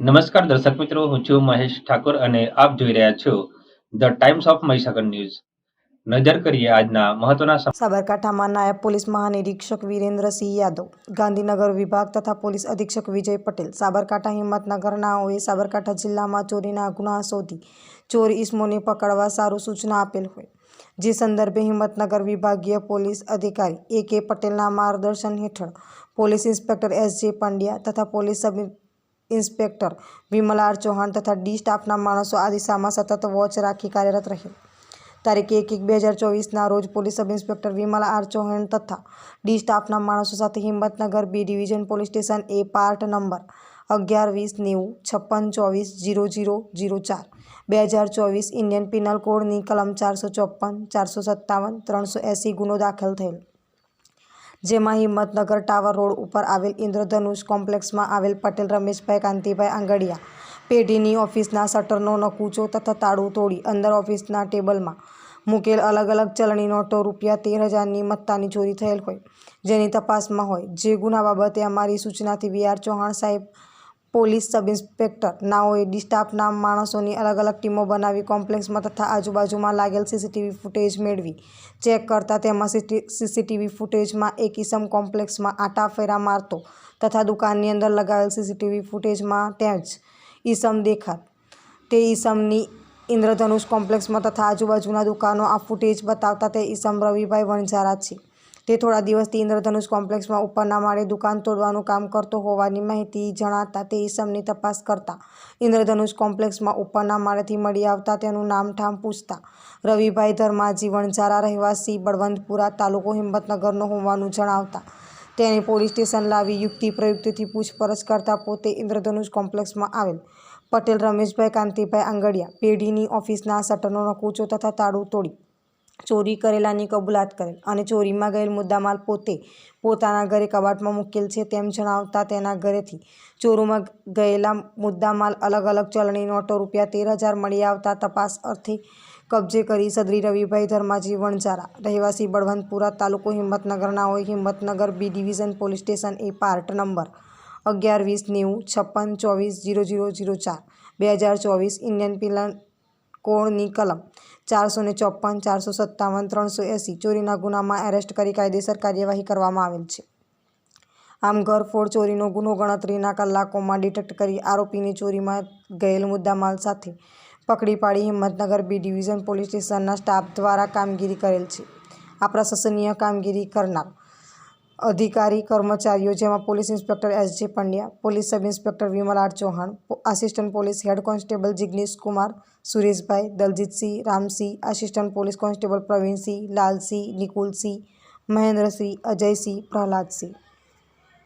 નમસ્કાર દર્શક મિત્રો, હું છું મહેશ ઠાકોર અને આપ જોઈ રહ્યા છો the Times of Mahisagar news. નજર કરીએ આજના મહત્વના સાબરકાંઠામાં નાયબ પોલીસ મહાનિરીક્ષક વિરેન્દ્રસિંહ યાદવ, ગાંધીનગર વિભાગ તથા પોલીસ અધિક્ષક વિજય પટેલ, સાબરકાંઠા હિંમતનગરનાઓએ સાબરકાંઠા જિલ્લામાં ચોરીના ગુના શોધી ચોર ઇસમોને પકડવા સારું સૂચના આપેલ હોય, જે સંદર્ભે હિંમતનગર વિભાગીય પોલીસ અધિકારી A.K. પટેલના માર્ગદર્શન હેઠળ પોલીસ ઇન્સ્પેક્ટર S.J. પંડ્યા તથા police sub inspector Vimal R Chauhan તથા ડી સ્ટાફના માણસો આ દિશામાં સતત વોચ રાખી કાર્યરત રહેલ. તારીખ 1/1/2024ના રોજ police sub inspector Vimal R Chauhan તથા ડી સ્ટાફના માણસો સાથે Himmatnagar B division police station A part number 11-20-90-24-0004 2024 Indian penal કોડની કલમ 454, 457, 380 ગુનો દાખલ થયેલ, જેમાં હિંમતનગર ટાવર રોડ ઉપર આવેલ ઇન્દ્રધનુષ કોમ્પ્લેક્સમાં આવેલ પટેલ રમેશભાઈ કાંતિભાઈ આંગડિયા પેઢીની ઓફિસના શટરનો નકૂચો તથા તાળું તોડી અંદર ઓફિસના ટેબલમાં મૂકેલ અલગ અલગ ચલણી નોટો ₹13,000ની મત્તાની ચોરી થયેલ હોય, જેની તપાસમાં હોય. જે ગુના બાબતે અમારી સૂચનાથી વી.આર. ચૌહાણ સાહેબ પોલીસ સબ ઇન્સ્પેક્ટર નાઓએ ડી સ્ટાફના માણસોની અલગ અલગ ટીમો બનાવી કોમ્પ્લેક્સમાં તથા આજુબાજુમાં લાગેલ સીસીટીવી ફૂટેજ મેળવી ચેક કરતા તેમાં સીસીટીવી ફૂટેજમાં એક ઈસમ કોમ્પ્લેક્સમાં આંટા ફેરા મારતો તથા દુકાનની અંદર લગાવેલ સીસીટીવી ફૂટેજમાં ત્યાં જ ઈસમ દેખાત. તે ઈસમની ઇન્દ્રધનુષ કોમ્પ્લેક્સમાં તથા આજુબાજુના દુકાનો આ ફૂટેજ બતાવતા તે ઈસમ રવિભાઈ વણઝારા છે. તે થોડા દિવસથી ઇન્દ્રધનુષ કોમ્પ્લેક્સમાં ઉપરના માળે દુકાન તોડવાનું કામ કરતો હોવાની માહિતી જણાતા તે ઈસમની તપાસ કરતા ઇન્દ્રધનુષ કોમ્પ્લેક્સમાં ઉપરના માળેથી મળી આવતા તેનું નામઠામ પૂછતા રવિભાઈ ધર્માજી વણઝારા રહેવાસી બળવંતપુરા તાલુકો હિંમતનગરનો હોવાનું જણાવતા તેને પોલીસ સ્ટેશન લાવી યુક્તિ પ્રયુક્તિથી પૂછપરછ કરતા પોતે ઇન્દ્રધનુષ કોમ્પ્લેક્સમાં આવેલ પટેલ રમેશભાઈ કાંતિભાઈ આંગડિયા પેઢીની ઓફિસના શટરનો નકૂચો તથા તાળું તોડી ચોરી કરેલાની કબૂલાત કરેલ અને ચોરીમાં ગયેલ મુદ્દામાલ પોતે પોતાના ઘરે કબાટમાં મૂકેલ છે તેમ જણાવતા તેના ઘરેથી ચોરીમાં ગયેલા મુદ્દામાલ અલગ અલગ ચલણી નોટો ₹13,000 મળી આવતા તપાસ અર્થે કબજે કરી સદરી રવિભાઈ ધર્માજી વણઝારા રહેવાસી બળવંતપુરા તાલુકો હિંમતનગરનાઓએ Himmatnagar B division police station A part number 11-20-90-24-0004 2024 Indian penal કોડની કલમ 454, 457, 380 ચોરીના ગુનામાં એરેસ્ટ કરી કાયદેસર કાર્યવાહી કરવામાં આવેલ છે. આમ ઘરફોડ ચોરીનો ગુનો ગણતરીના કલાકોમાં ડિટેક્ટ કરી આરોપીને ચોરીમાં ગયેલ મુદ્દામાલ સાથે પકડી પાડી હિંમતનગર બી ડિવિઝન પોલીસ સ્ટેશનના સ્ટાફ દ્વારા કામગીરી કરેલ છે. આ પ્રશંસનીય કામગીરી કરનાર અધિકારી કર્મચારીઓ જેમાં police inspector S.J. Pandya, police sub inspector Vimal R Chauhan, assistant police head constable Jignesh Kumar, Sureshbhai, Daljitsinh, Ramsinh, assistant police constable Pravinsinh, Lalsinh, Nikulsinh, Mahendrasinh, Ajaysinh, Prahladsinh.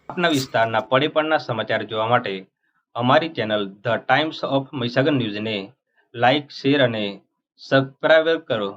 આપના વિસ્તારના પડે સમાચાર જોવા માટે અમારી channel the Times of Mahisagar ન્યૂઝને લાઇક, શેર અને સબસ્ક્રાઇબ કરો.